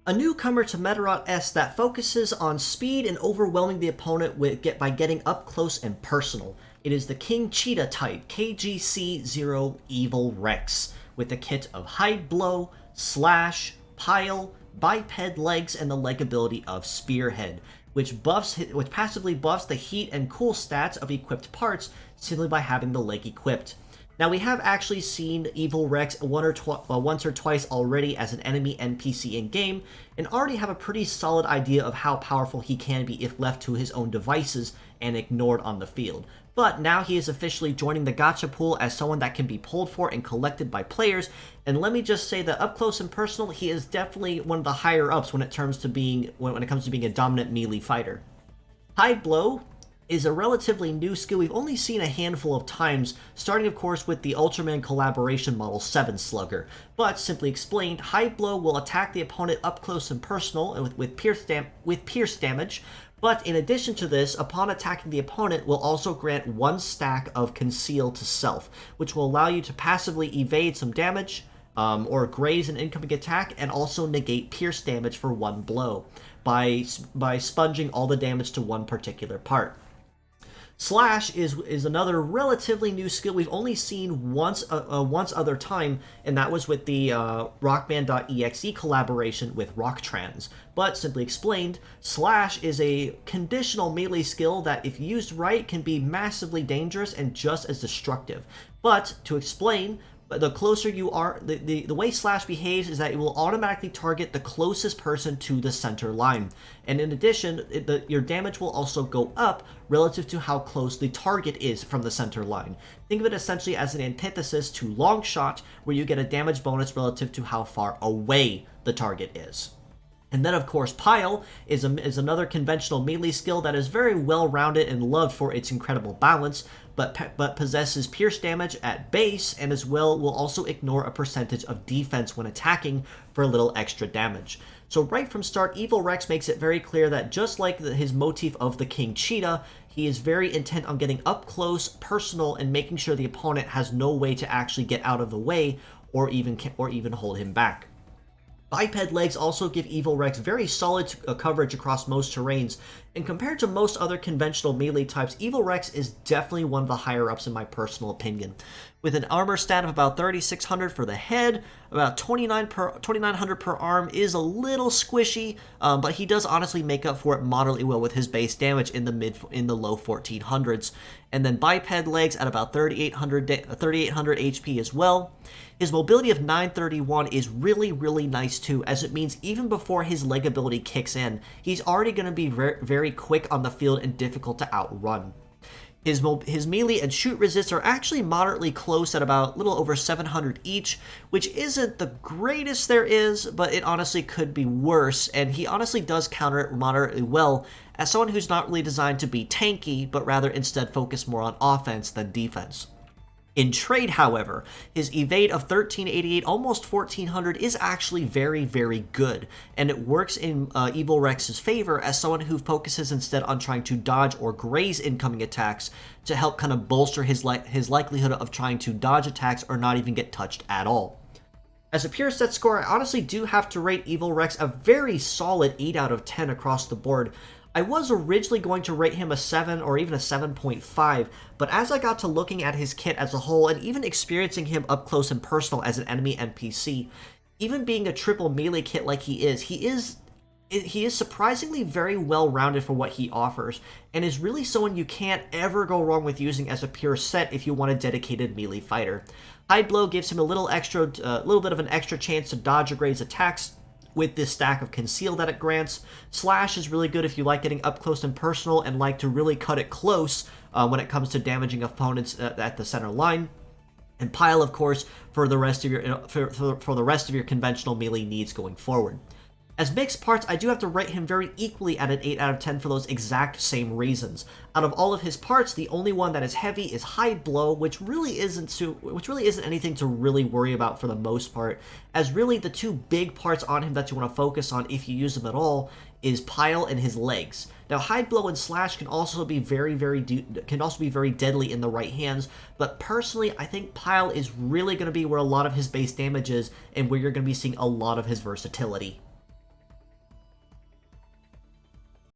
A newcomer to Medarot S that focuses on speed and overwhelming the opponent by getting up close and personal. It is the King Cheetah type, KGC00 Evil Rex, with a kit of Hide Blow, Slash, Pile, Biped Legs, and the leg ability of Spearhead, which passively buffs the heat and cool stats of equipped parts simply by having the leg equipped. Now, we have actually seen Evil Rex once or twice already as an enemy NPC in-game, and already have a pretty solid idea of how powerful he can be if left to his own devices and ignored on the field. But now he is officially joining the gacha pool as someone that can be pulled for and collected by players, and let me just say that up close and personal, he is definitely one of the higher ups when it comes to being a dominant melee fighter. Hide Blow is a relatively new skill we've only seen a handful of times, starting of course with the Ultraman collaboration model 7 Slugger. But simply explained, Hide Blow will attack the opponent up close and personal and with pierce damage, but in addition to this, upon attacking the opponent will also grant 1 stack of Conceal to self, which will allow you to passively evade some damage, or graze an incoming attack, and also negate pierce damage for 1 blow by sponging all the damage to one particular part. Slash is another relatively new skill we've only seen once other time, and that was with the Rockman.exe collaboration with Rocktrans. But simply explained, Slash is a conditional melee skill that, if used right, can be massively dangerous and just as destructive. But to explain, the closer you are, the way Slash behaves is that it will automatically target the closest person to the center line. And in addition, your damage will also go up relative to how close the target is from the center line. Think of it essentially as an antithesis to Long Shot, where you get a damage bonus relative to how far away the target is. And then, of course, Pile is another conventional melee skill that is very well-rounded and loved for its incredible balance, but possesses pierce damage at base, and as well will also ignore a percentage of defense when attacking for a little extra damage. So right from start, Evil Rex makes it very clear that just like his motif of the King Cheetah, he is very intent on getting up close, personal, and making sure the opponent has no way to actually get out of the way or even hold him back. Biped legs also give Evil Rex very solid coverage across most terrains, and compared to most other conventional melee types, Evil Rex is definitely one of the higher ups in my personal opinion. With an armor stat of about 3,600 for the head, about 2,900 per arm is a little squishy, but he does honestly make up for it moderately well with his base damage in the low 1,400s. And then biped legs at about 3,800 HP as well. His mobility of 931 is really, really nice too, as it means even before his leg ability kicks in, he's already going to be very quick on the field and difficult to outrun. His melee and shoot resists are actually moderately close at about a little over 700 each, which isn't the greatest there is, but it honestly could be worse, and he honestly does counter it moderately well as someone who's not really designed to be tanky, but rather instead focus more on offense than defense. In trade, however, his evade of 1388, almost 1400, is actually very, very good, and it works in Evil Rex's favor as someone who focuses instead on trying to dodge or graze incoming attacks to help kind of bolster his likelihood of trying to dodge attacks or not even get touched at all. As a pure set score, I honestly do have to rate Evil Rex a very solid 8 out of 10 across the board. I was originally going to rate him a 7 or even a 7.5, but as I got to looking at his kit as a whole and even experiencing him up close and personal as an enemy NPC, even being a triple melee kit like he is surprisingly very well-rounded for what he offers, and is really someone you can't ever go wrong with using as a pure set if you want a dedicated melee fighter. Hide Blow gives him a little bit of an extra chance to dodge or graze attacks with this stack of Conceal that it grants. Slash is really good if you like getting up close and personal and like to really cut it close when it comes to damaging opponents at the center line. And Pile, of course, for the rest of your conventional melee needs going forward. As mixed parts, I do have to rate him very equally at an 8 out of 10 for those exact same reasons. Out of all of his parts, the only one that is heavy is Hide Blow, which really isn't anything to really worry about for the most part, as really the two big parts on him that you want to focus on if you use them at all is Pile and his legs. Now, Hide Blow and Slash can also be very deadly in the right hands, but personally, I think Pile is really going to be where a lot of his base damage is and where you're going to be seeing a lot of his versatility.